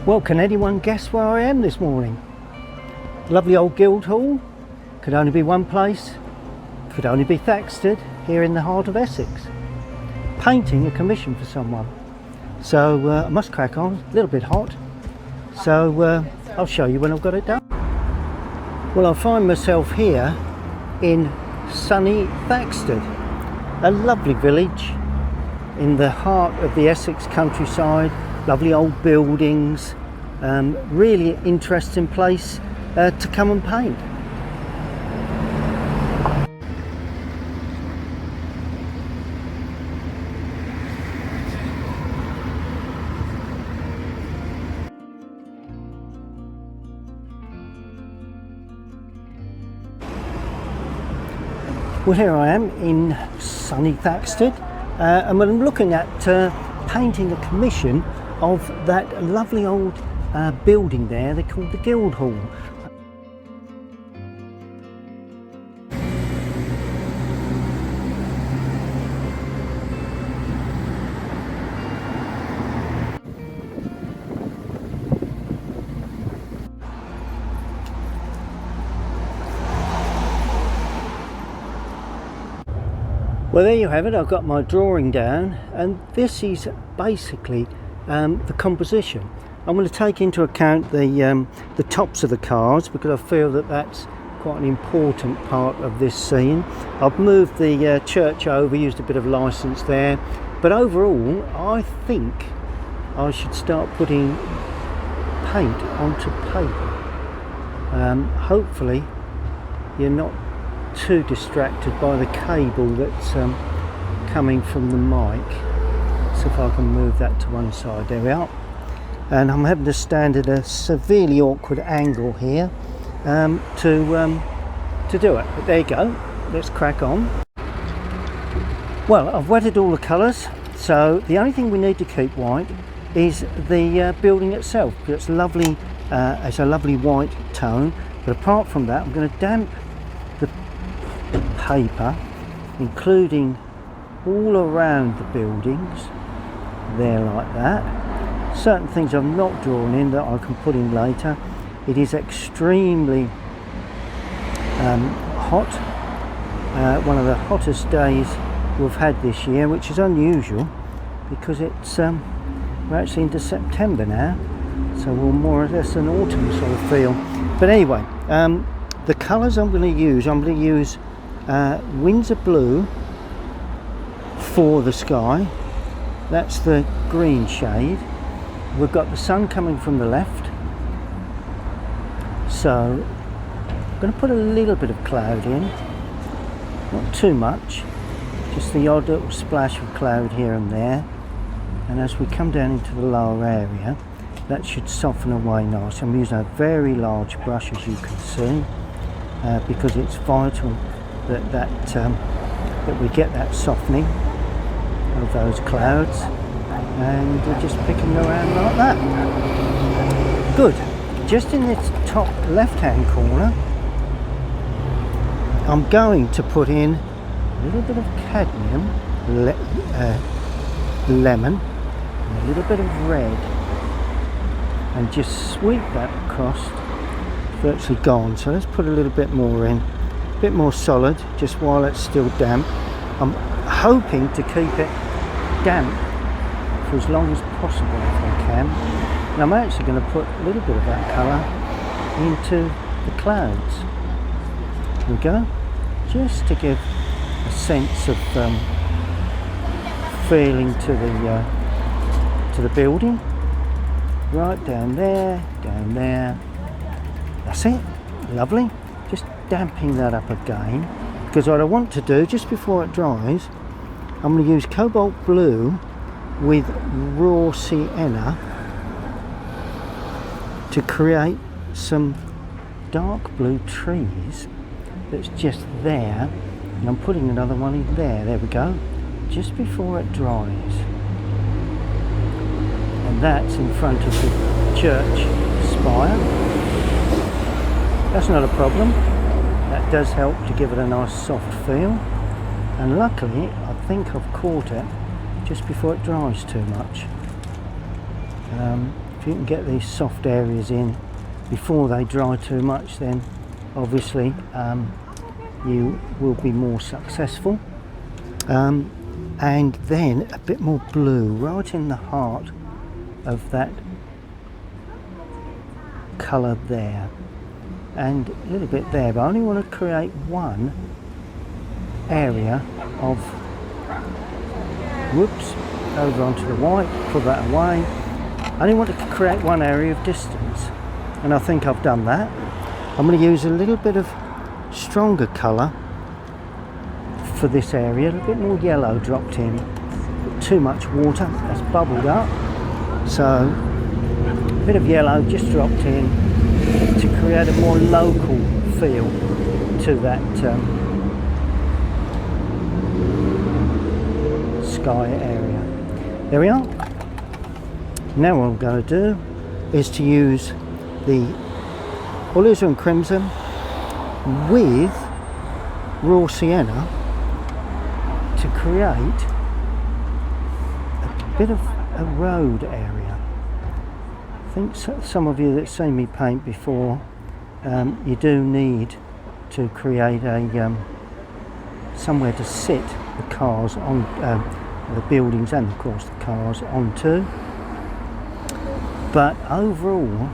Well, can anyone guess where I am this morning? Lovely old Guildhall. Could only be one place. Could only be Thaxted, here in the heart of Essex. Painting a commission for someone. So I must crack on, a little bit hot. So I'll show you when I've got it done. Well, I find myself here in sunny Thaxted, a lovely village in the heart of the Essex countryside. Lovely old buildings, really interesting place to come and paint. Well, here I am in sunny Thaxted, and I'm looking at painting a commission of that lovely old building there. They're called the Guildhall. Well, there you have it. I've got my drawing down, and this is basically the composition. I'm going to take into account the tops of the cars because I feel that that's quite an important part of this scene. I've moved the church over, used a bit of license there, but overall I think I should start putting paint onto paper. Hopefully you're not too distracted by the cable that's coming from the mic. So if I can move that to one side, there we are. And I'm having to stand at a severely awkward angle here to do it. But there you go. Let's crack on. Well, I've wetted all the colours, so the only thing we need to keep white is the building itself. It's lovely. It's a lovely white tone. But apart from that, I'm going to damp the paper, including all around the buildings. There, like that. Certain things I've not drawn in that I can put in later. It is extremely hot, one of the hottest days we've had this year, which is unusual because it's we're actually into September now, so we're more or less an autumn sort of feel. But anyway, the colours I'm going to use Windsor blue for the sky. That's the green shade. We've got the sun coming from the left, so I'm going to put a little bit of cloud in, not too much, just the odd little splash of cloud here and there. And as we come down into the lower area, that should soften away nice. I'm using a very large brush, as you can see, because it's vital that we get that softening of those clouds, and we're just picking around like that. Good. Just in this top left hand corner, I'm going to put in a little bit of cadmium, lemon, and a little bit of red, and just sweep that across. Virtually gone, so let's put a little bit more in, a bit more solid, just while it's still damp. I'm hoping to keep it damp for as long as possible if I can. And I'm actually going to put a little bit of that colour into the clouds. There we go, just to give a sense of feeling to the building. Right down there, that's it, lovely. Just damping that up again, because what I want to do just before it dries, I'm going to use cobalt blue with raw sienna to create some dark blue trees that's just there, and I'm putting another one in there we go, just before it dries. And that's in front of the church spire. That's not a problem, that does help to give it a nice soft feel, and luckily I think I've caught it just before it dries too much. If you can get these soft areas in before they dry too much, then obviously you will be more successful. And then a bit more blue right in the heart of that colour there, and a little bit there, but I only want to create one area of, whoops, over onto the white, put that away. I only want to create one area of distance, and I think I've done that. I'm going to use a little bit of stronger colour for this area, a little bit more yellow dropped in. Too much water has bubbled up, so a bit of yellow just dropped in to create a more local feel to that sky area. There we are. Now what I'm going to do is to use the alizarin crimson with raw sienna to create a bit of a road area. I think some of you that's seen me paint before, you do need to create a somewhere to sit the cars on, the buildings and of course the cars onto. But overall,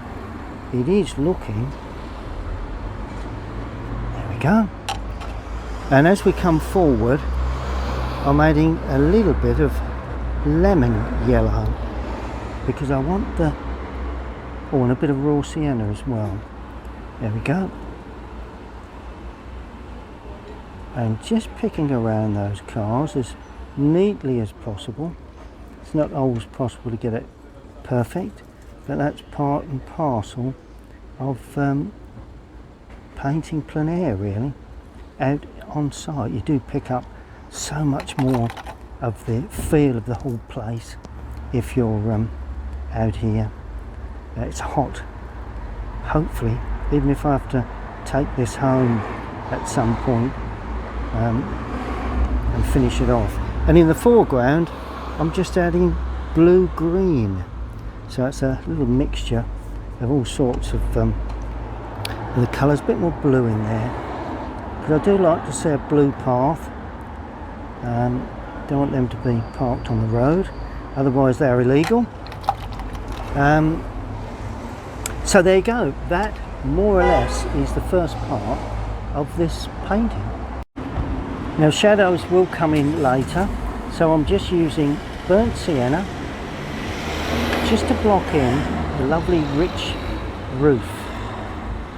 it is looking, there we go. And as we come forward, I'm adding a little bit of lemon yellow because I want the, oh, and a bit of raw sienna as well. There we go. And just picking around those cars as neatly as possible. It's not always possible to get it perfect, but that's part and parcel of painting plein air, really. Out on site you do pick up so much more of the feel of the whole place if you're out here. It's hot. Hopefully, even if I have to take this home at some point and finish it off. And in the foreground I'm just adding blue-green, so it's a little mixture of all sorts of the colours, a bit more blue in there, but I do like to see a blue path. Don't want them to be parked on the road, otherwise they're illegal. So there you go, that more or less is the first part of this painting. Now shadows will come in later, so I'm just using burnt sienna just to block in the lovely rich roof,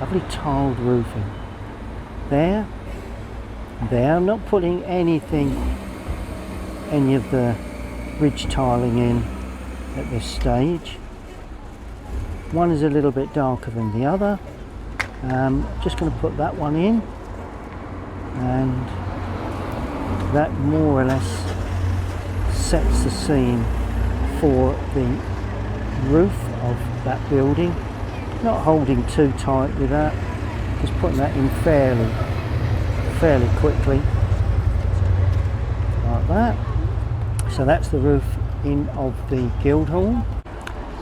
lovely tiled roofing. There, I'm not putting any of the ridge tiling in at this stage. One is a little bit darker than the other. Just going to put that one in, and that more or less sets the scene for the roof of that building. Not holding too tight with that, just putting that in fairly quickly, like that. So that's the roof in of the Guildhall.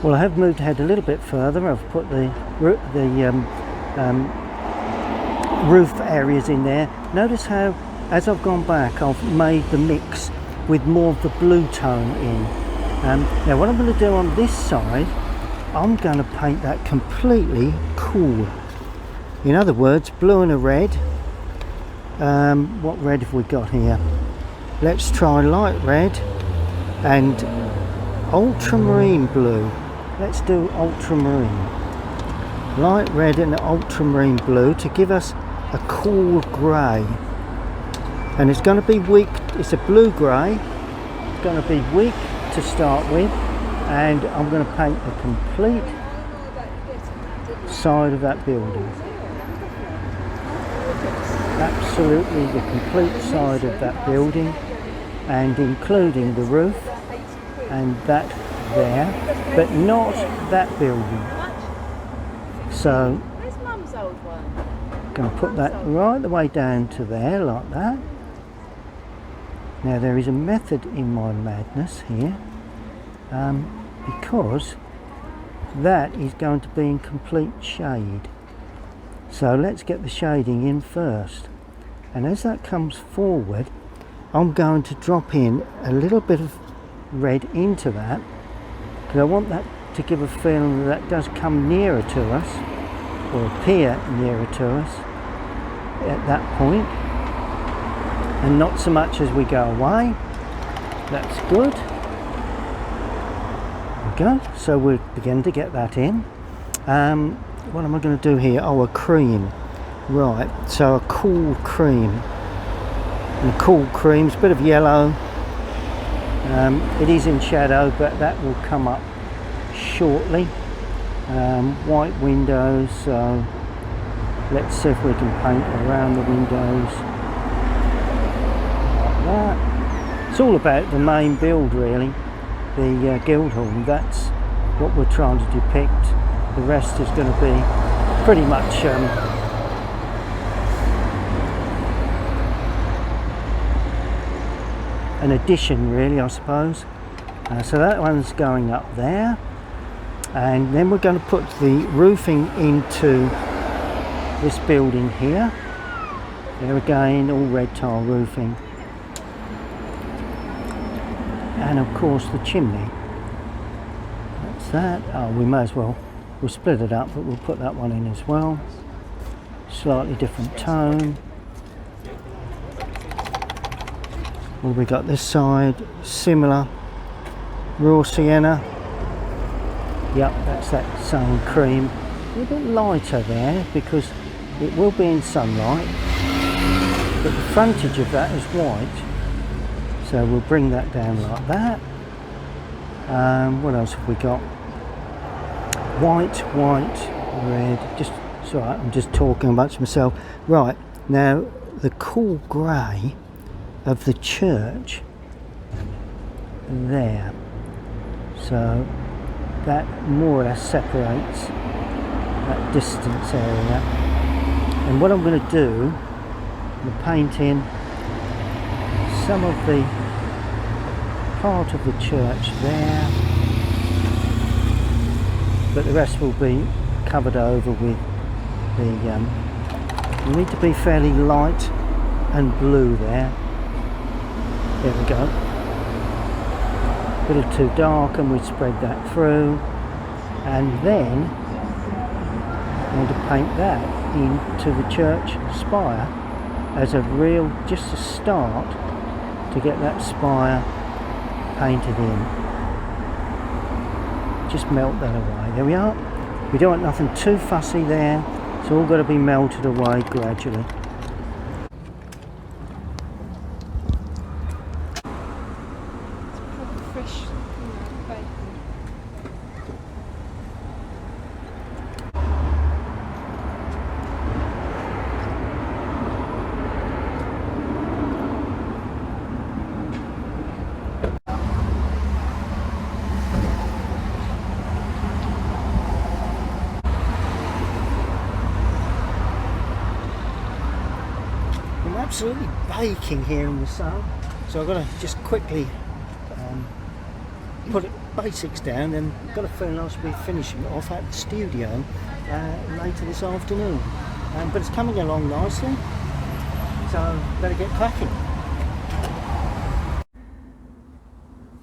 Well, I have moved ahead a little bit further. I've put the roof areas in there. Notice how, as I've gone back, I've made the mix with more of the blue tone in. Now what I'm going to do on this side, I'm going to paint that completely cool. In other words, blue and a red. What red have we got here? Let's try light red and ultramarine blue. Let's do ultramarine. Light red and ultramarine blue to give us a cool grey. And it's going to be weak, it's a blue grey. It's going to be weak to start with, and I'm going to paint the complete side of that building. Absolutely the complete side of that building, and including the roof and that there, but not that building. So I'm going to put that right the way down to there like that. Now there is a method in my madness here, because that is going to be in complete shade. So let's get the shading in first. And as that comes forward, I'm going to drop in a little bit of red into that, because I want that to give a feeling that does come nearer to us, or appear nearer to us at that point, and not so much as we go away. That's good. There we go. So we're beginning to get that in. What am I going to do here? Oh, a cream. Right, so a cool cream. And cool cream's a bit of yellow. It is in shadow, but that will come up shortly. White windows, so let's see if we can paint around the windows like that. It's all about the main build really, the Guildhall. That's what we're trying to depict. The rest is going to be pretty much an addition really, I suppose. So that one's going up there, and then we're going to put the roofing into this building here. There again, all red tile roofing, and of course the chimney. That's that. Oh, we may as well, we'll split it up, but we'll put that one in as well. Slightly different tone. Well, we got this side, similar, raw sienna. Yep, that's that same cream. A little bit lighter there because it will be in sunlight, but the frontage of that is white. So we'll bring that down like that. What else have we got? White, red. Just sorry, I'm just talking amongst myself. Right, now the cool grey of the church there, so that more or less separates that distance area. And what I'm going to do, I'm painting some of the part of the church there, but the rest will be covered over with the you need to be fairly light and blue there. There we go. A little too dark, and we spread that through, and then I'm going to paint that into the church spire as a real, just a start to get that spire painted in. Just melt that away. There we are. We don't want nothing too fussy there. It's all got to be melted away gradually. Absolutely baking here in the sun, so I've got to just quickly put basics down, and got a feeling I should be finishing it off at the studio later this afternoon. But it's coming along nicely, so better get cracking.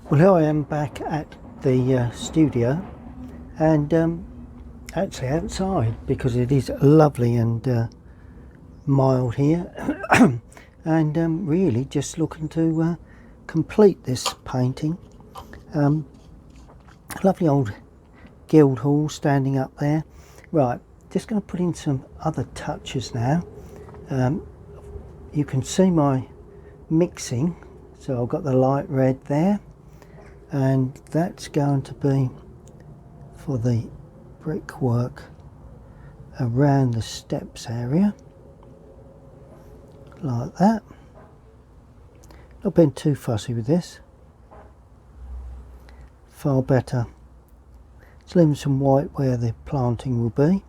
Well, here I am back at the studio, and actually outside, because it is lovely and mild here. And really just looking to complete this painting. Lovely old Guildhall standing up there. Right, just going to put in some other touches now. You can see my mixing, so I've got the light red there, and that's going to be for the brickwork around the steps area. Like that. Not being too fussy with this. Far better. Let's leave some white where the planting will be.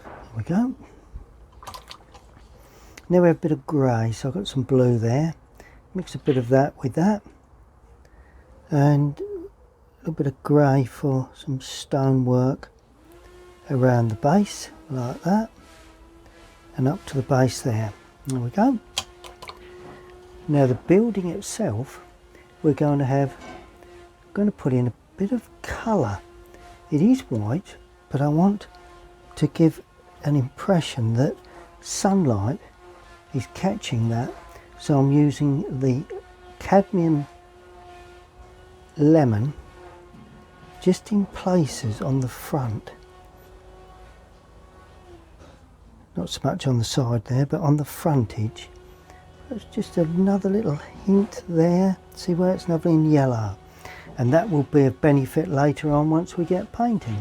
There we go. Now we have a bit of grey, so I've got some blue there. mix a bit of that with that, and a little bit of grey for some stonework around the base, like that, and up to the base there. There we go. Now the building itself, we're going to put in a bit of colour. It is white, but I want to give an impression that sunlight is catching that, so I'm using the cadmium lemon just in places on the front, not so much on the side there, but on the frontage. That's just another little hint there. See where it's lovely in yellow, and that will be of benefit later on once we get painting.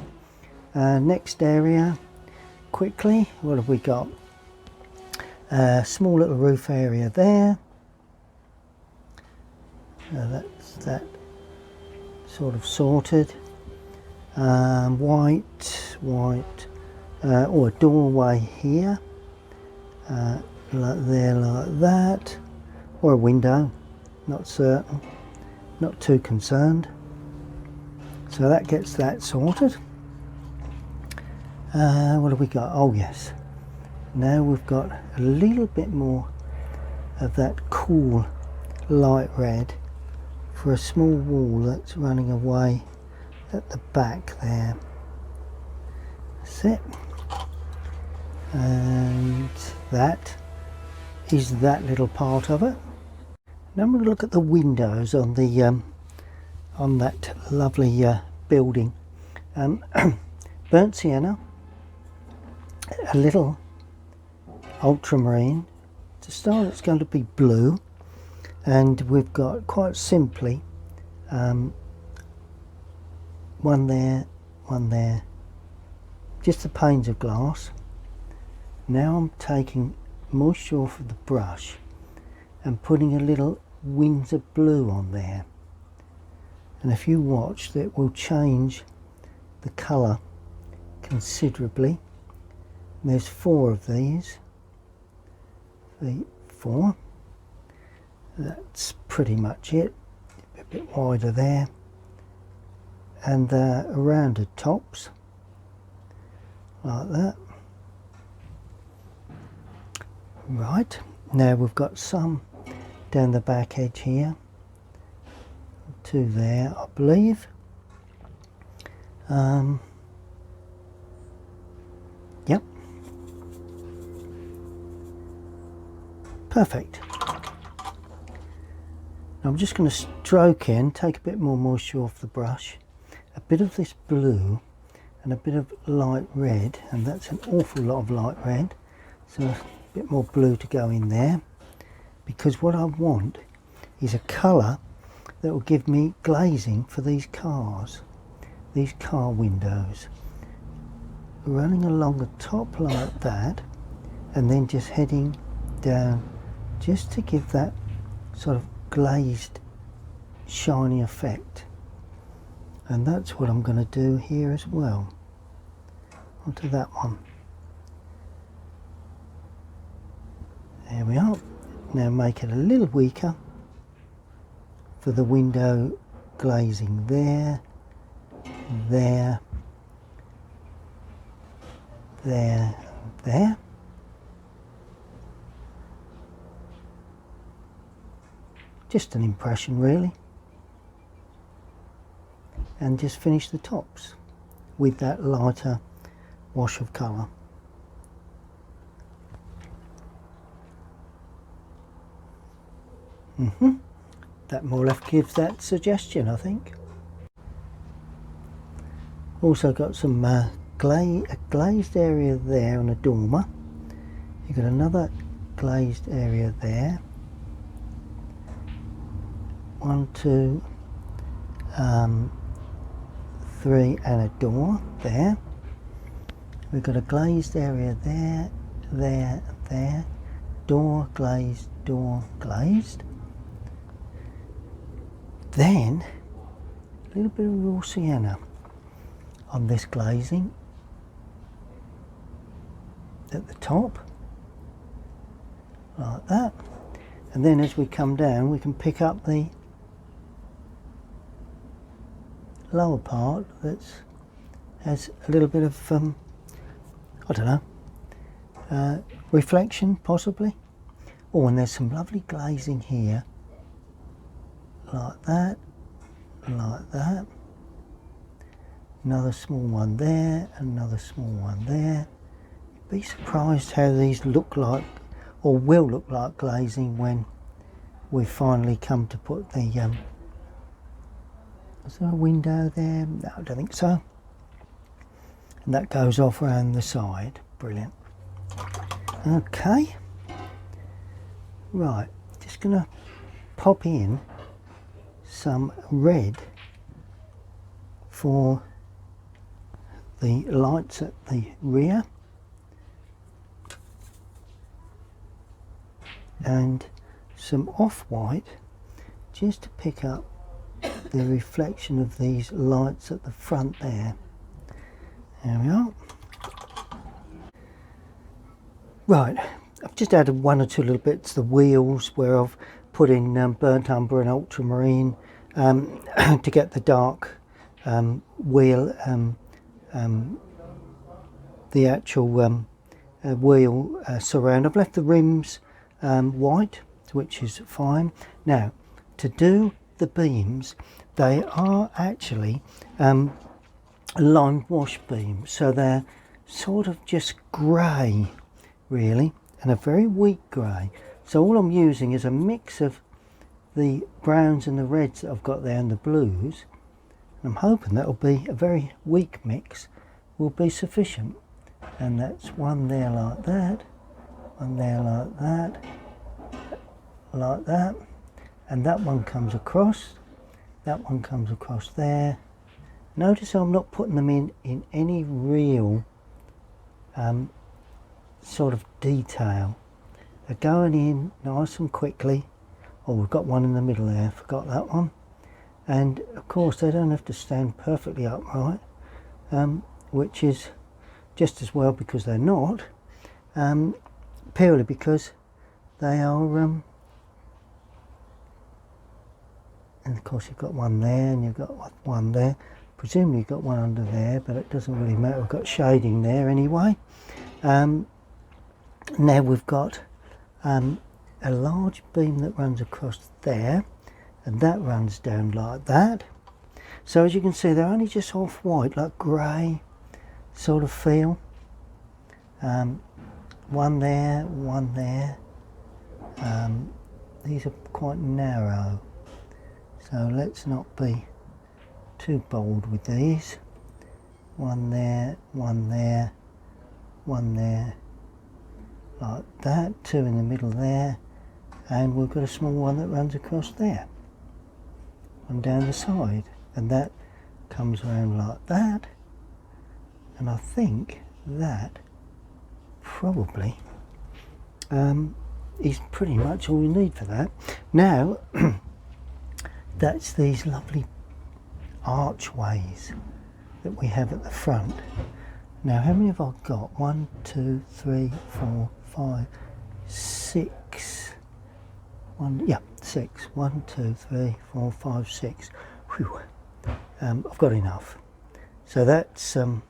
Next area, quickly, what have we got? Small little roof area there. That's that sort of sorted. White, or a doorway here, like there, like that, or a window, not certain, not too concerned. So that gets that sorted. What have we got? Oh yes, now we've got a little bit more of that cool light red for a small wall that's running away at the back there. That's it. And that is that little part of it. Now I'm going to look at the windows on the on that lovely building. Burnt sienna, a little ultramarine. To start, it's going to be blue, and we've got quite simply one there, just the panes of glass. Now I'm taking moisture off of the brush and putting a little Windsor blue on there, and if you watch, it will change the colour considerably. And there's 4 of these, 4, that's pretty much it, a bit wider there, and rounded tops like that. Right, now we've got some down the back edge here, 2 there I believe. Yep, perfect. Now I'm just going to stroke in, take a bit more moisture off the brush, a bit of this blue and a bit of light red, and that's an awful lot of light red, so a bit more blue to go in there, because what I want is a colour that will give me glazing for these cars, these car windows, running along the top like that, and then just heading down just to give that sort of glazed shiny effect. And that's what I'm going to do here as well, onto that one. There we are. Now make it a little weaker for the window glazing there, there, there, there. Just an impression really. And just finish the tops with that lighter wash of colour. That more or less gives that suggestion, I think. Also got some a glazed area there on a dormer. You've got another glazed area there. 1, 2, 3 and a door there. We've got a glazed area there, there, there. Door glazed, door glazed. Then a little bit of raw sienna on this glazing at the top, like that. and then as we come down we can pick up the lower part that has a little bit of I don't know, reflection possibly. Oh, and there's some lovely glazing here, like that, like that. Another small one there, another small one there. You'd be surprised how these look like, or will look like glazing when we finally come to put the, is there a window there? No, I don't think so. And that goes off around the side. Brilliant. Okay. Right, just gonna pop in some red for the lights at the rear, and some off-white just to pick up the reflection of these lights at the front there. There we are. Right, I've just added one or two little bits, the wheels where I've put in burnt umber and ultramarine to get the dark wheel, the actual wheel surround. I've left the rims white, which is fine. Now, to do the beams, they are actually lime wash beams, so they're sort of just grey really, and a very weak grey. So all I'm using is a mix of the browns and the reds that I've got there and the blues. I'm hoping that'll be a very weak mix, will be sufficient. And that's one there like that, one there like that, and that one comes across, that one comes across there. Notice I'm not putting them in any real sort of detail. They're going in nice and quickly. Oh, we've got one in the middle there, forgot that one. And of course they don't have to stand perfectly upright, which is just as well because they're not, purely because they are, and of course you've got one there and you've got one there. Presumably you've got one under there, but it doesn't really matter, we've got shading there anyway. Now we've got a large beam that runs across there, and that runs down like that. So as you can see, they're only just off-white, like grey sort of feel. One there, one there. These are quite narrow, so let's not be too bold with these. One there, one there, one there, like that, two in the middle there, and we've got a small one that runs across there, one down the side, and that comes around like that, and I think that probably is pretty much all you need for that. Now that's these lovely archways that we have at the front. Now how many have I got? 1, 2, 3, 4, 5, 6. Yeah, 6. 1, 2, 3, 4, 5, 6. Whew. I've got enough. So that's a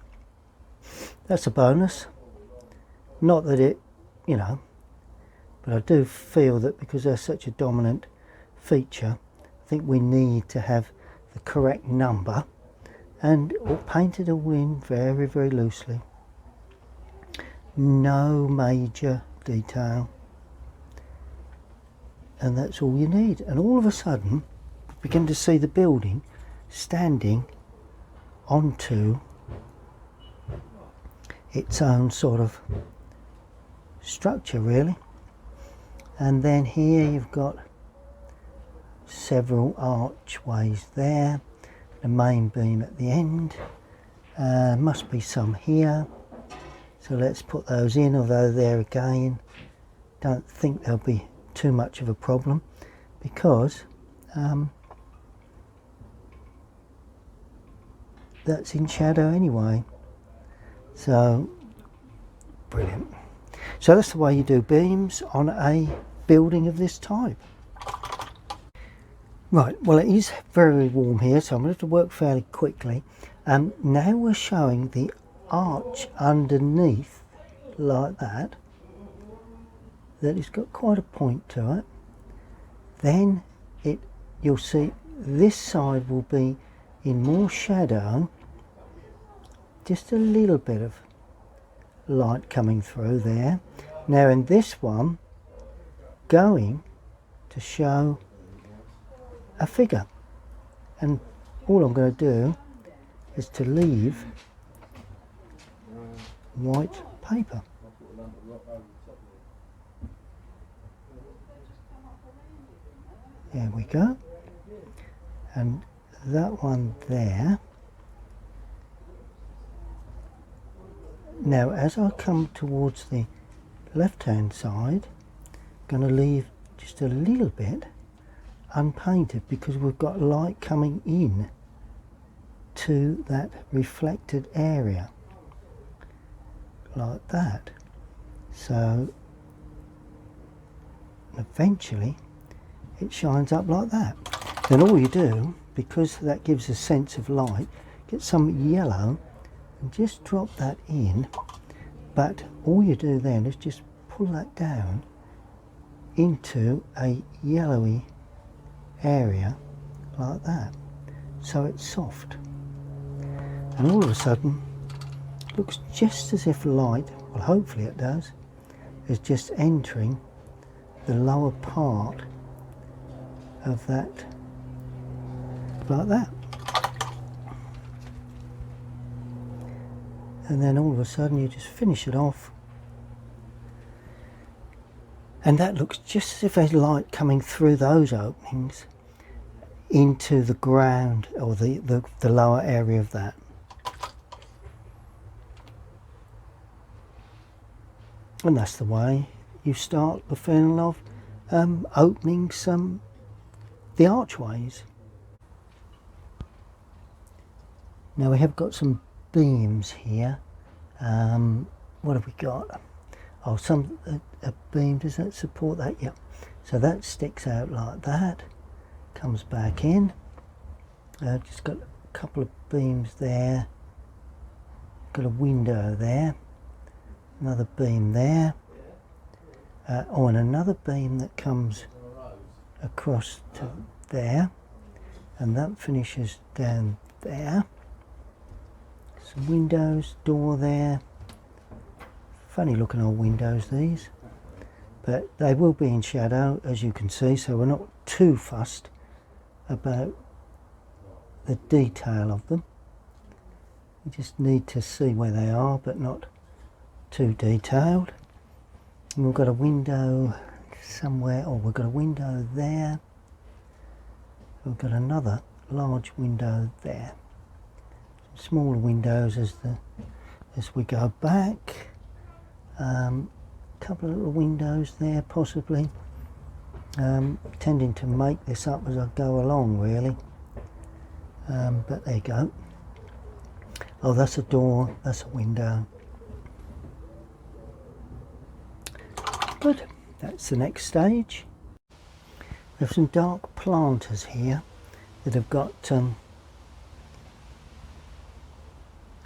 bonus. Not that it, you know, but I do feel that because they're such a dominant feature, I think we need to have the correct number and paint it all in very, very loosely. No major detail. And that's all you need. And all of a sudden, we begin to see the building standing onto its own sort of structure, really. And then here you've got several archways there, the main beam at the end, must be some here, so let's put those in, although there again don't think there'll be too much of a problem because that's in shadow anyway. So brilliant. So that's the way you do beams on a building of this type. Right, well it is very warm here, so I'm going to have to work fairly quickly. Now we're showing the arch underneath like that it's got quite a point to it. Then you'll see this side will be in more shadow, just a little bit of light coming through there. Now in this one, going to show a figure, and all I'm going to do is to leave white paper. There we go. And that one there. Now as I come towards the left hand side, I'm going to leave just a little bit unpainted because we've got light coming in to that reflected area like that. So eventually it shines up like that. Then all you do, because that gives a sense of light, get some yellow and just drop that in, but all you do then is just pull that down into a yellowy area like that, so it's soft, and all of a sudden it looks just as if light, well hopefully it does, is just entering the lower part of that like that. And then all of a sudden you just finish it off, and that looks just as if there's light coming through those openings into the ground, or the lower area of that. And that's the way you start the feeling of opening the archways. Now we have got some beams here. What have we got? Oh, a beam, does that support that? Yep. So that sticks out like that, comes back in. Just got a couple of beams there, got a window there, another beam there, and another beam that comes across to there, and that finishes down there. Some windows, door there. Funny looking old windows these, but they will be in shadow as you can see, so we're not too fussed about the detail of them. You just need to see where they are, but not too detailed. And we've got a window somewhere, or we've got a window there. We've got another large window there. Some smaller windows as we go back. Couple of little windows there possibly. Tending to make this up as I go along really. But there you go. Oh, that's a door, that's a window. Good, that's the next stage. We have some dark planters here that have got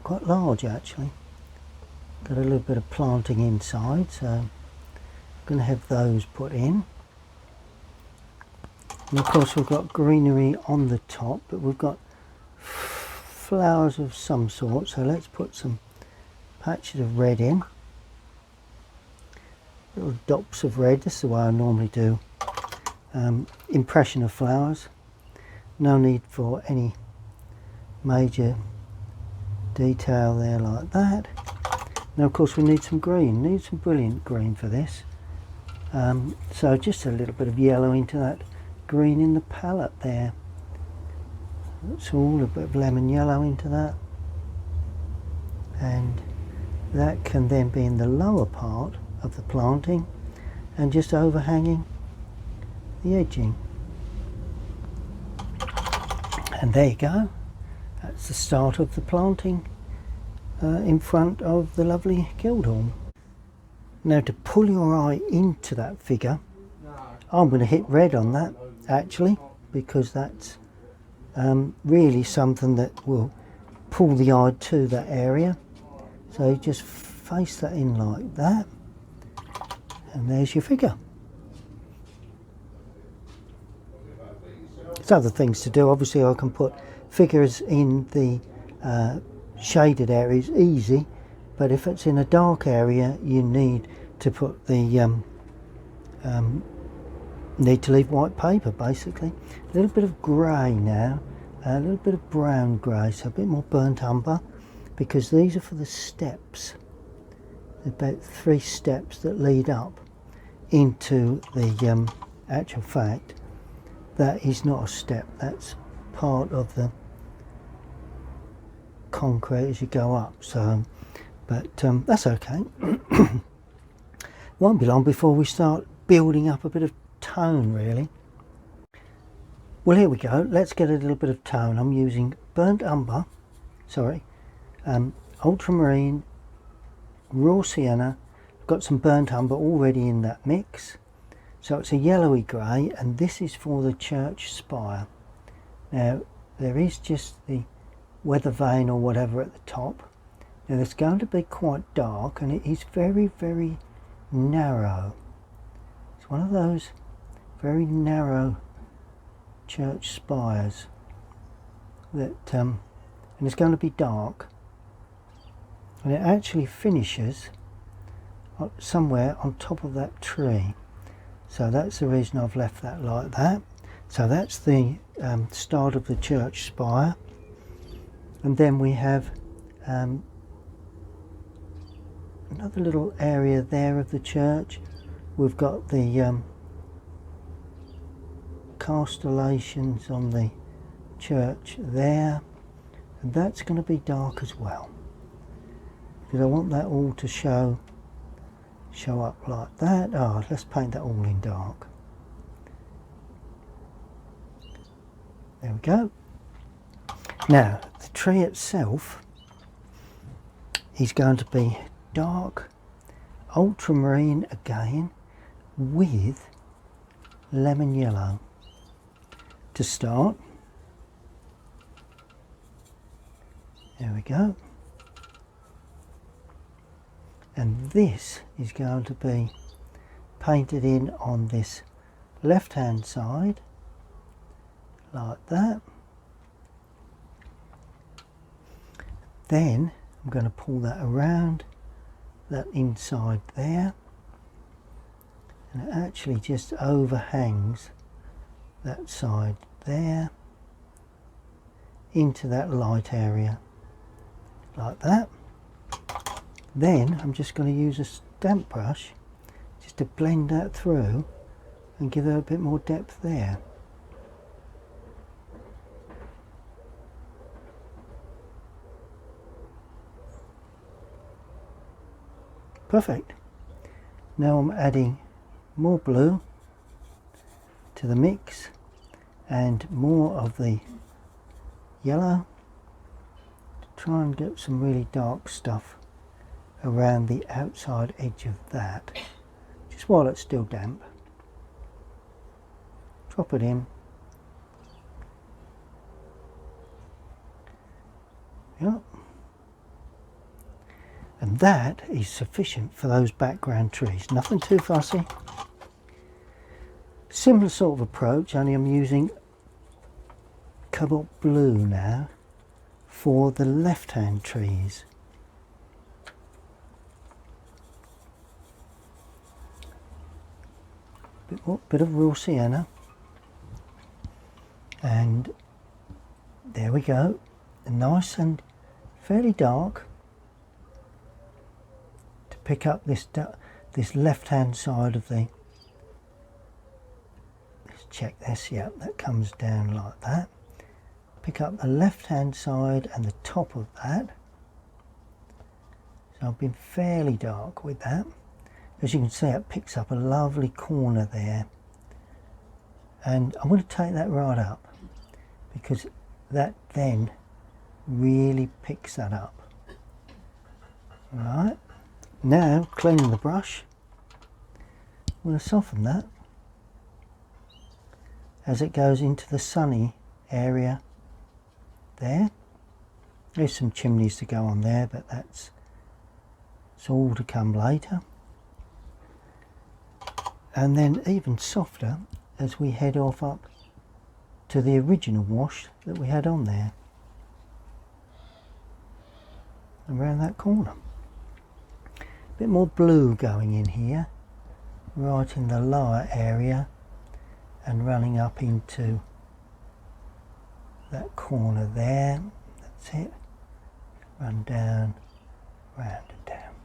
quite large actually. Got a little bit of planting inside, so I'm going to have those put in. And of course we've got greenery on the top, but we've got flowers of some sort, so let's put some patches of red in. Little dots of red, this is the way I normally do impression of flowers. No need for any major detail there like that. Now of course we need some green, need some brilliant green for this. So just a little bit of yellow into that green in the palette there. That's all, a bit of lemon yellow into that. And that can then be in the lower part of the planting and just overhanging the edging. And there you go. That's the start of the planting in front of the lovely Guildhall. Now to pull your eye into that figure, I'm going to hit red on that actually, because that's really something that will pull the eye to that area. So just face that in like that, and there's your figure. There's other things to do. Obviously I can put figures in the shaded areas easy, but if it's in a dark area you need to put the need to leave white paper basically. A little bit of grey now, a little bit of brown grey, so a bit more burnt umber, because these are for the steps. About 3 steps that lead up into the actual fact that is not a step, that's part of the concrete as you go up. So but that's okay. Won't be long before we start building up a bit of tone really. Well, here we go, let's get a little bit of tone. I'm using burnt umber, ultramarine, raw sienna. I've got some burnt umber already in that mix, so it's a yellowy grey, and this is for the church spire. Now there is just the weather vane or whatever at the top. Now it's going to be quite dark, and it is very, very narrow. It's one of those very narrow church spires that and it's going to be dark, and it actually finishes somewhere on top of that tree. So that's the reason I've left that like that. So that's the start of the church spire, and then we have another little area there of the church. We've got the constellations on the church there, and that's going to be dark as well, because I want that all to show up like that. Oh, let's paint that all in dark. There we go. Now the tree itself is going to be dark ultramarine again with lemon yellow to start. There we go. And this is going to be painted in on this left hand side like that. Then I'm going to pull that around that inside there, and it actually just overhangs that side there into that light area like that. Then I'm just going to use a stamp brush just to blend that through and give it a bit more depth there. Perfect. Now I'm adding more blue to the mix and more of the yellow to try and get some really dark stuff around the outside edge of that, just while it's still damp. Drop it in. Yep. And that is sufficient for those background trees, nothing too fussy. Similar sort of approach, only I'm using cobalt blue now for the left hand trees. Bit of raw sienna, and there we go, nice and fairly dark to pick up this left hand side of the, let's check this, yeah, that comes down like that. Pick up the left hand side and the top of that. So I've been fairly dark with that. As you can see, it picks up a lovely corner there, and I'm going to take that right up because that then really picks that up. Right, now cleaning the brush, I'm going to soften that as it goes into the sunny area there. There's some chimneys to go on there, but it's all to come later. And then even softer as we head off up to the original wash that we had on there, around that corner. A bit more blue going in here, right in the lower area and running up into that corner there. That's it. Run down, round and down.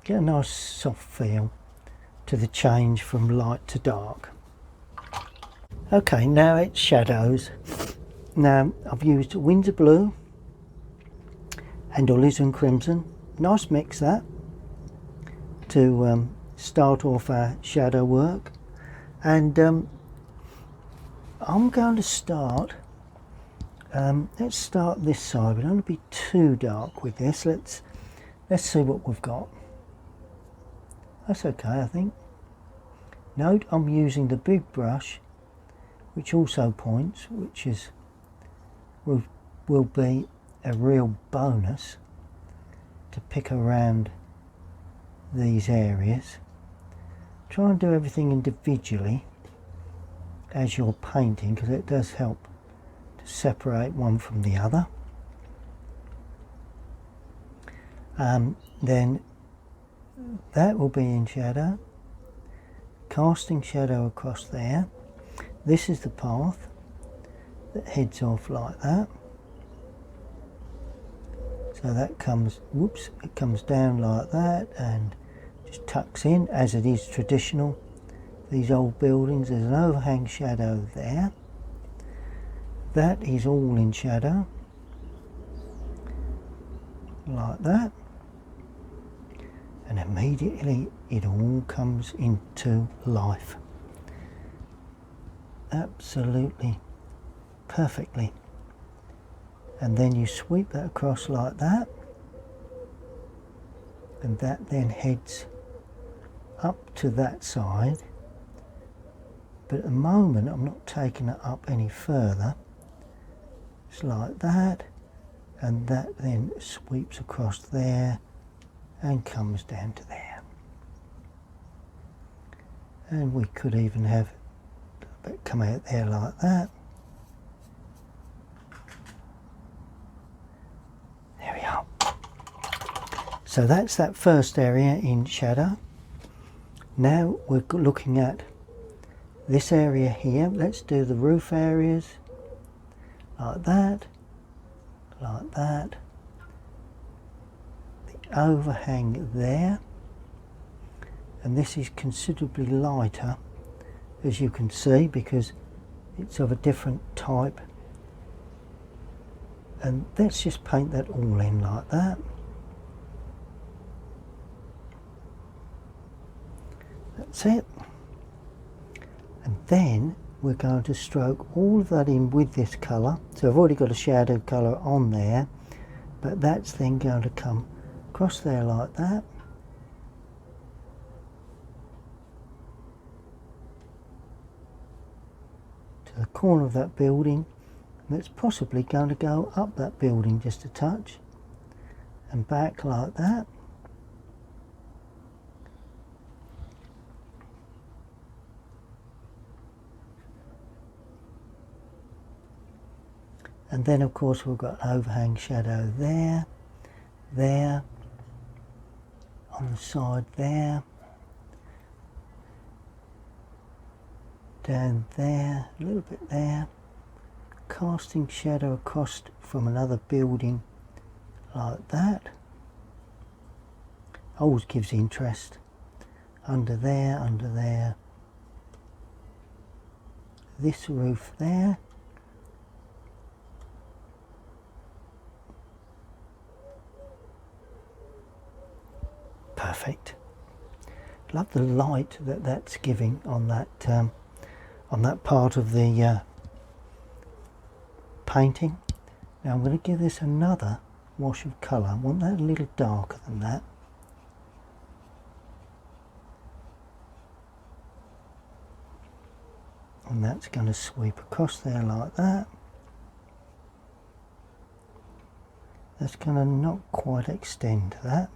Get a nice soft feel to the change from light to dark. Okay, now it's shadows. Now I've used Windsor Blue and Alizarin Crimson. Nice mix that to start off our shadow work. And I'm going to start, let's start this side. We don't want to be too dark with this. Let's see what we've got. That's okay, I think. Note I'm using the big brush, which also points, which is will be a real bonus to pick around these areas. Try and do everything individually as you're painting, because it does help to separate one from the other. Then that will be in shadow, casting shadow across there. This is the path that heads off like that. So that comes, whoops, it comes down like that and just tucks in, as it is traditional. These old buildings, there's an overhang shadow there. That is all in shadow, like that. And immediately it all comes into life. Absolutely perfectly. And then you sweep that across like that, and that then heads up to that side. But at the moment I'm not taking it up any further. It's like that, and that then sweeps across there and comes down to there. And we could even have a bit come out there like that. There we are. So that's that first area in shadow. Now we're looking at this area here. Let's do the roof areas like that, like that. The overhang there, and this is considerably lighter, as you can see, because it's of a different type. And let's just paint that all in like that. That's it. And then we're going to stroke all of that in with this colour. So I've already got a shadow colour on there, but that's then going to come across there like that. To the corner of that building. And it's possibly going to go up that building just a touch and back like that. And then of course we've got an overhang shadow there, there, on the side there, down there, a little bit there, casting shadow across from another building like that. Always gives interest. Under there, this roof there. Perfect. Love the light that that's giving on that part of the painting. Now I'm going to give this another wash of colour. I want that a little darker than that. and that's going to sweep across there like that. That's going to not quite extend to that.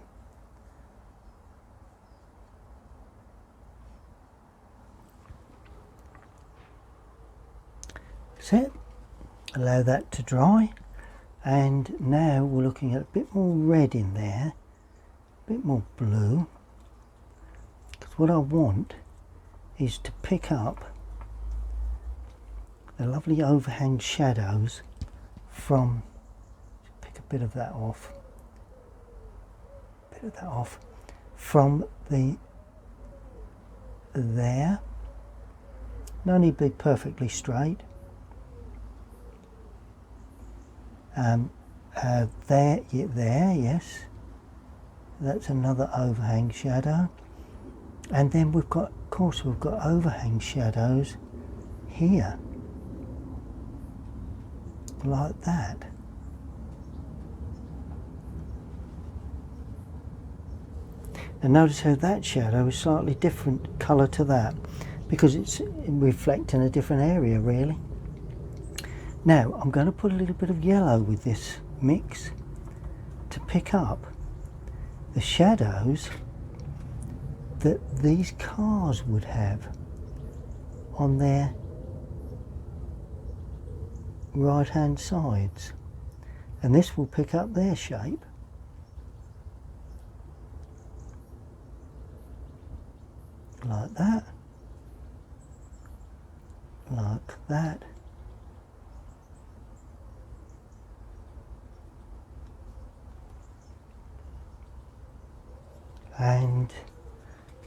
That's it. Allow that to dry, and now we're looking at a bit more red in there, a bit more blue, because what I want is to pick up the lovely overhang shadows from, pick a bit of that off, from the there. No need to be perfectly straight. There, yes, that's another overhang shadow, and then we've got, of course, we've got overhang shadows here, like that. And notice how that shadow is slightly different colour to that, because it's reflecting a different area really. Now I'm going to put a little bit of yellow with this mix to pick up the shadows that these cars would have on their right hand sides, and this will pick up their shape. Like that, like that, and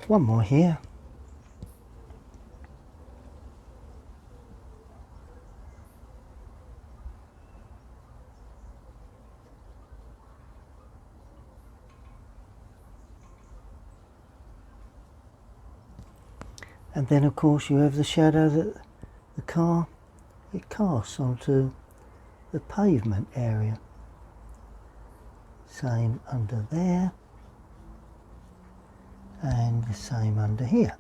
one more here. And then of course you have the shadow that the car, it casts onto the pavement area. Same under there, and the same under here.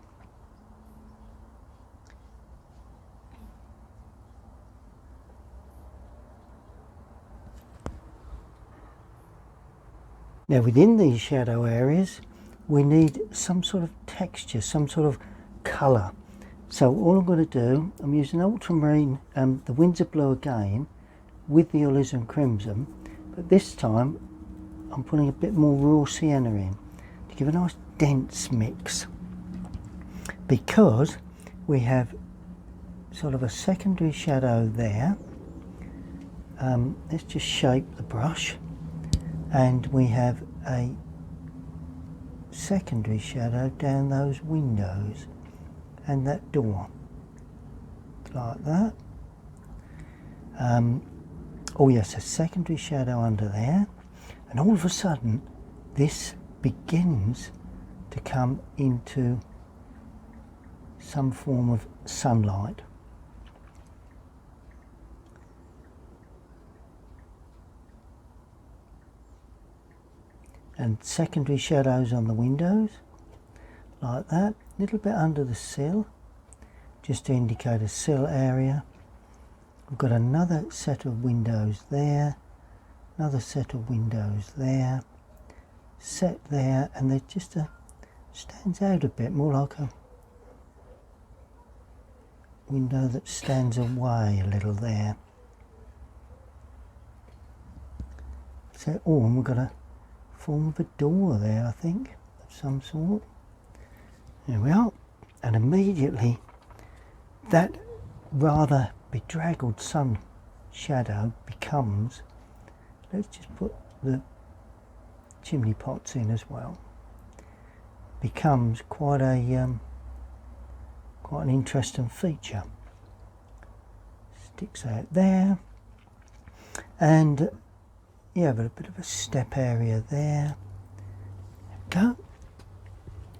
Now within these shadow areas we need some sort of texture, some sort of colour. So all I'm going to do, I'm using ultramarine, the Windsor blue again, with the alizarin crimson, but this time I'm putting a bit more raw sienna in to give a nice dense mix, because we have sort of a secondary shadow there. Let's just shape the brush, and we have a secondary shadow down those windows and that door, like that. Oh yes, a secondary shadow under there, and all of a sudden this begins to come into some form of sunlight. And secondary shadows on the windows, like that. A little bit under the sill, just to indicate a sill area. We've got another set of windows there, another set of windows there, set there, and there's just a, stands out a bit more like a window that stands away a little there. So, oh, and we've got a form of a door there, I think, of some sort. There we are, and immediately that rather bedraggled sun shadow becomes, let's just put the chimney pots in as well, becomes quite a quite an interesting feature. Sticks out there, and yeah, but a bit of a step area there. Go.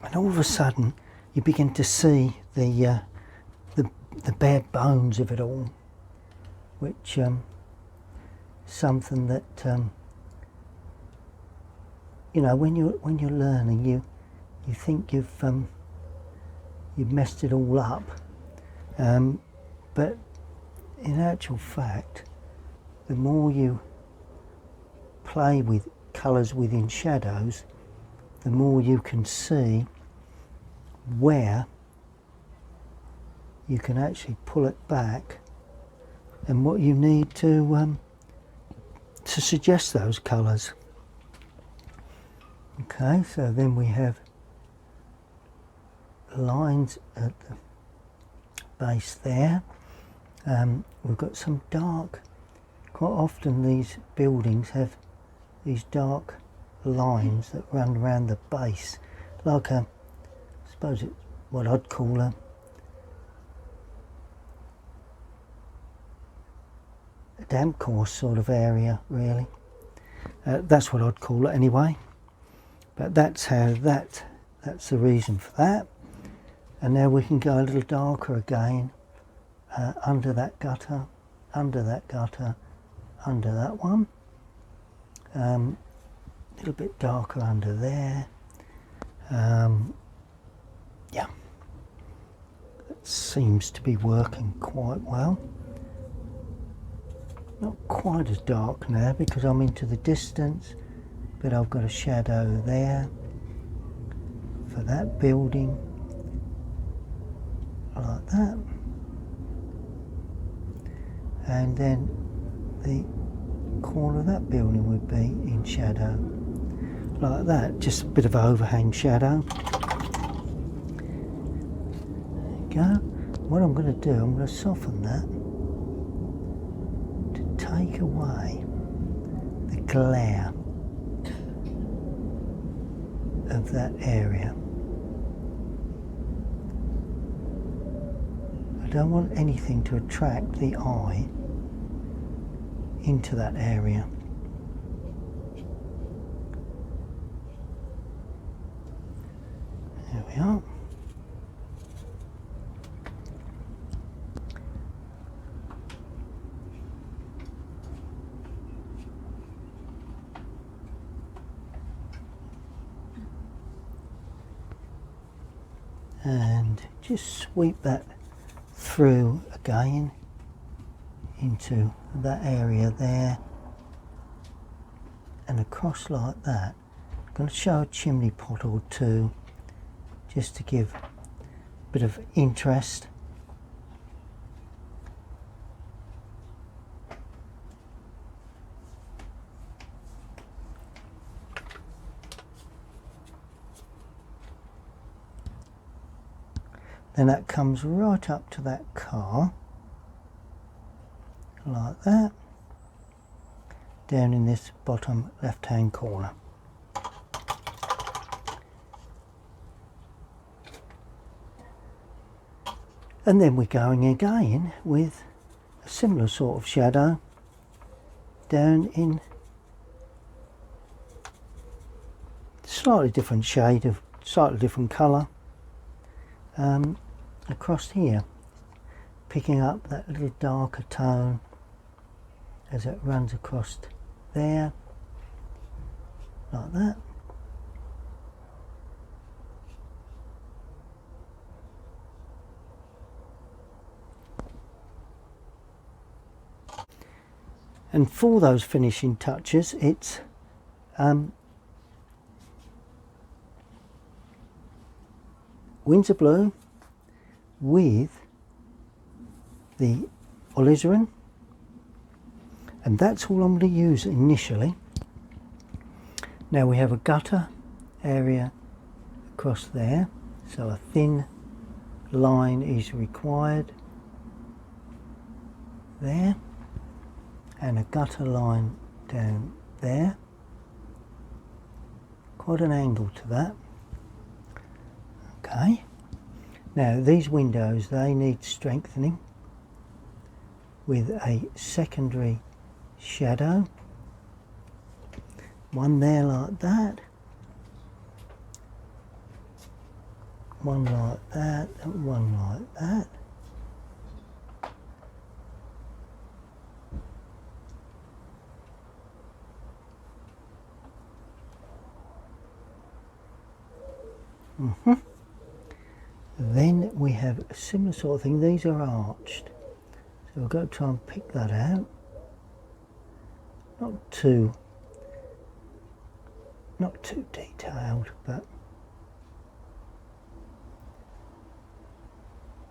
And all of a sudden you begin to see the bare bones of it all, which something that you know, when you're learning, you think you've messed it all up, but in actual fact, the more you play with colours within shadows, the more you can see where you can actually pull it back and what you need to suggest those colours. Okay, so then we have lines at the base there. We've got some dark, quite often these buildings have these dark lines that run around the base, like I suppose it's what I'd call a damp course sort of area, really. That's what I'd call it anyway. But that's how that's the reason for that. And now we can go a little darker again, under that gutter, under that gutter, under that one. A little bit darker under there. Yeah, that seems to be working quite well. Not quite as dark now because I'm into the distance, but I've got a shadow there for that building, like that. And then the corner of that building would be in shadow, like that, just a bit of overhang shadow. There you go. What I'm going to do, I'm going to soften that to take away the glare of that area. I don't want anything to attract the eye into that area. There we are. And just sweep that through again into that area there and across like that. I'm going to show a chimney pot or two just to give a bit of interest. Then that comes right up to that car, like that, down in this bottom left hand corner. And then we're going again with a similar sort of shadow down in slightly different shade of slightly different colour. Across here, picking up that little darker tone as it runs across there, like that. And for those finishing touches, it's Windsor Blue with the alizarin, and that's all I'm going to use initially. Now we have a gutter area across there, so a thin line is required there, and a gutter line down there. Quite an angle to that. Okay. Now these windows, they need strengthening with a secondary shadow. One there like that, one like that, and one like that. Then we have a similar sort of thing. These are arched, So we've got to try and pick that out. Not too detailed, but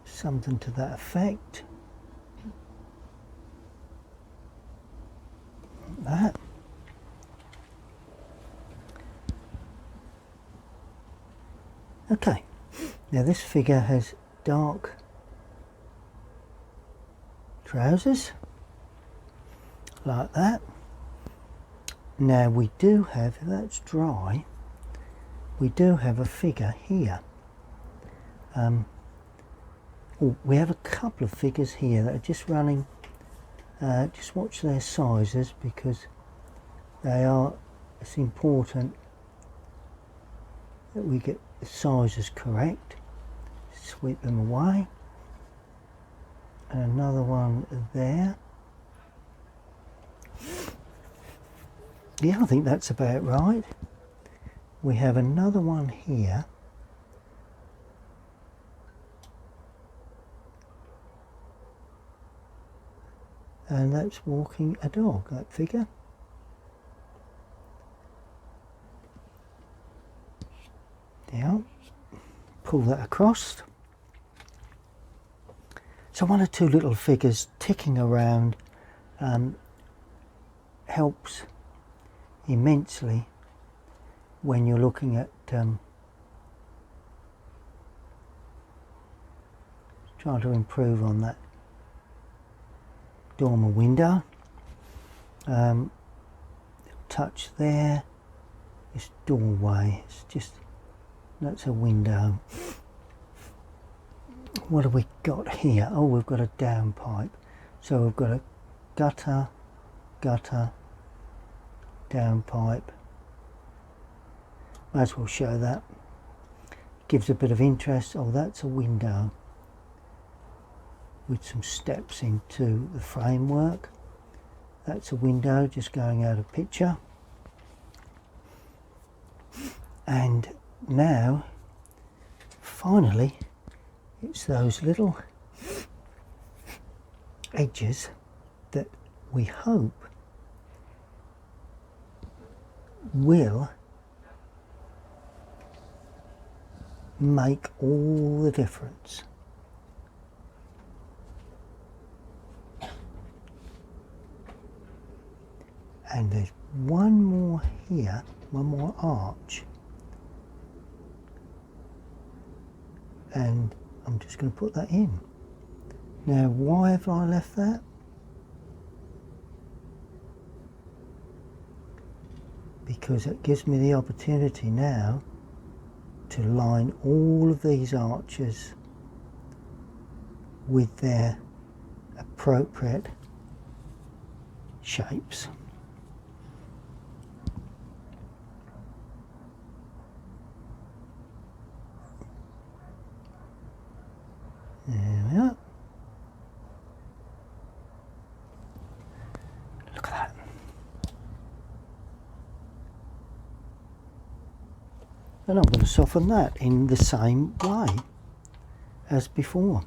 something to that effect. Like that. Okay, now this figure has dark trousers, like that. Now we do have, if that's dry, we do have a figure here. We have a couple of figures here that are just running, just watch their sizes, because it's important that we get the sizes correct. Sweep them away. And another one there. Yeah, I think that's about right. We have another one here. And that's walking a dog, that figure. Down. Pull that across. So one or two little figures ticking around helps immensely when you're looking at trying to improve on that dormer window. Touch there, this doorway, it's just, that's a window. What have we got here? Oh, we've got a downpipe. So we've got a gutter, downpipe. Might as well show that. Gives a bit of interest. Oh, that's a window with some steps into the framework. That's a window just going out of picture. And now, finally, it's those little edges that we hope will make all the difference. And there's one more here, one more arch. And I'm just going to put that in. Now, why have I left that? Because it gives me the opportunity now to line all of these arches with their appropriate shapes. There we are. Look at that. And I'm going to soften that in the same way as before.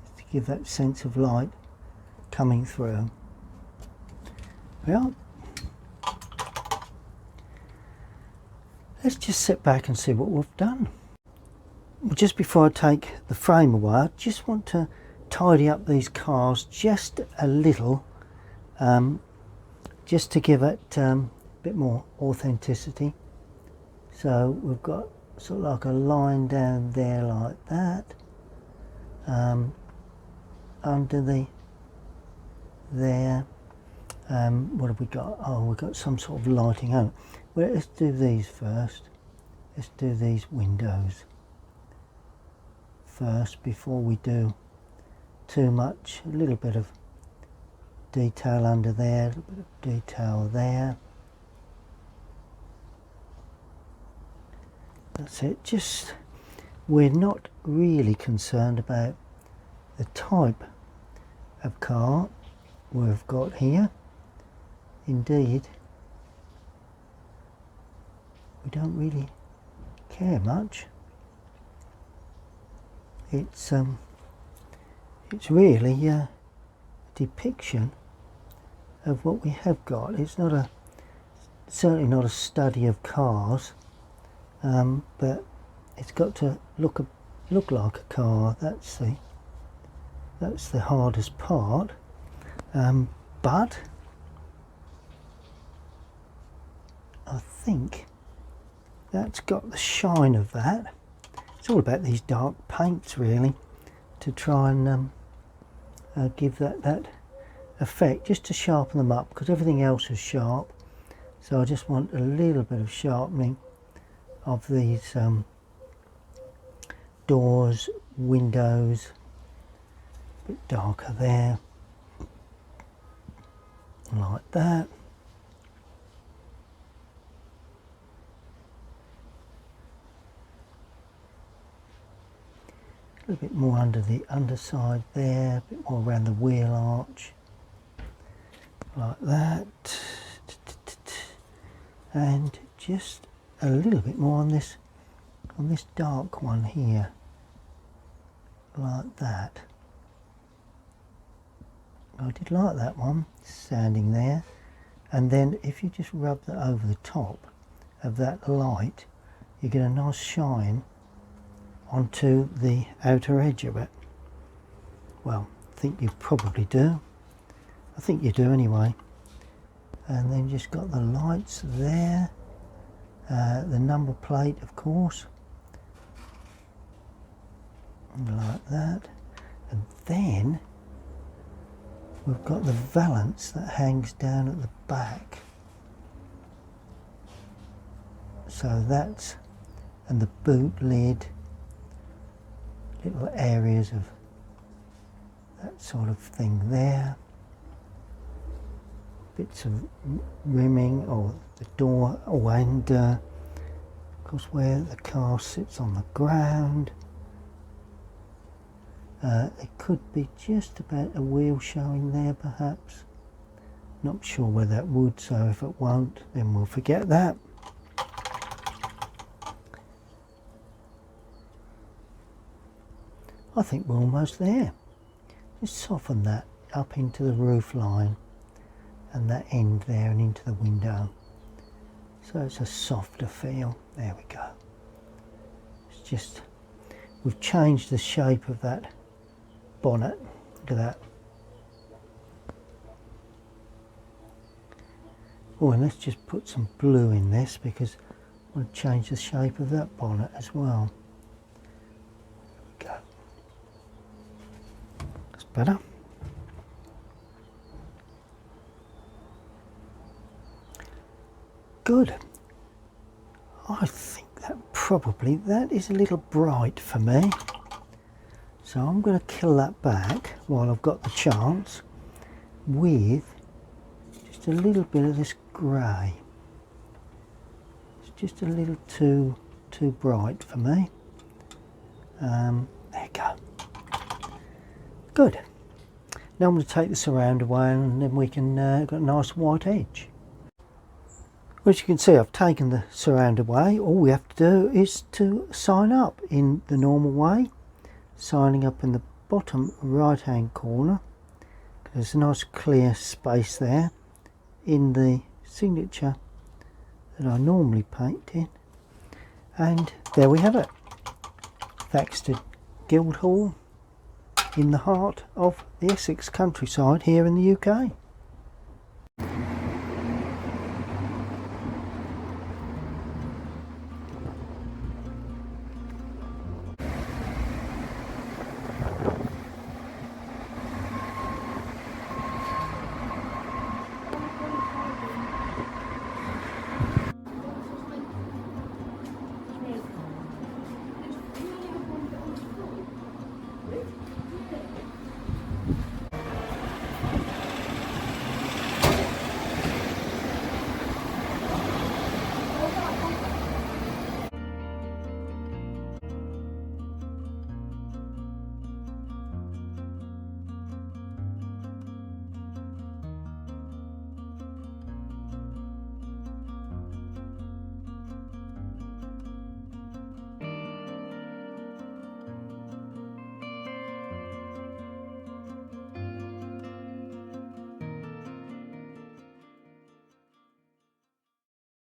Just to give that sense of light coming through. Well, let's just sit back and see what we've done. Just before I take the frame away, I just want to tidy up these cars just a little, just to give it a bit more authenticity. So we've got sort of like a line down there like that, under there. What have we got? Oh, we've got some sort of lighting on. Well, let's do these first. Let's do these windows first before we do too much. A little bit of detail under there, a little bit of detail there. That's it. Just, we're not really concerned about the type of car we've got here. Indeed, we don't really care much. It's really a depiction of what we have got. It's not certainly not a study of cars, but it's got to look like a car. That's the hardest part, but I think that's got the shine of that. It's all about these dark paints really, to try and give that effect, just to sharpen them up, because everything else is sharp. So I just want a little bit of sharpening of these doors, windows, a bit darker there, like that. A little bit more under the underside there, a bit more around the wheel arch, like that, and just a little bit more on this dark one here, like that. I did like that one standing there, and then if you just rub that over the top of that light, you get a nice shine onto the outer edge of it. Well, I think you probably do. I think you do anyway. And then just got the lights there, the number plate of course, like that, and then we've got the valance that hangs down at the back. So that's, and the boot lid, little areas of that sort of thing there, bits of rimming, or the door, and of course where the car sits on the ground. It could be just about a wheel showing there perhaps. Not sure where that would, so if it won't then we'll forget that. I think we're almost there. Just soften that up into the roof line and that end there and into the window, so it's a softer feel. There we go. It's just, we've changed the shape of that bonnet. Look at that. Oh, and let's just put some blue in this, because I want to change the shape of that bonnet as well. There we go. That's better. Good. I think that is a little bright for me, so I'm going to kill that back while I've got the chance with just a little bit of this grey. It's just a little too bright for me. There you go. Good. Now I'm going to take the surround away, and then we can got a nice white edge. As you can see, I've taken the surround away. All we have to do is to sign up in the normal way, signing up in the bottom right hand corner. There's a nice clear space there in the signature that I normally paint in, and there we have it. Thaxted Guildhall in the heart of the Essex countryside here in the UK.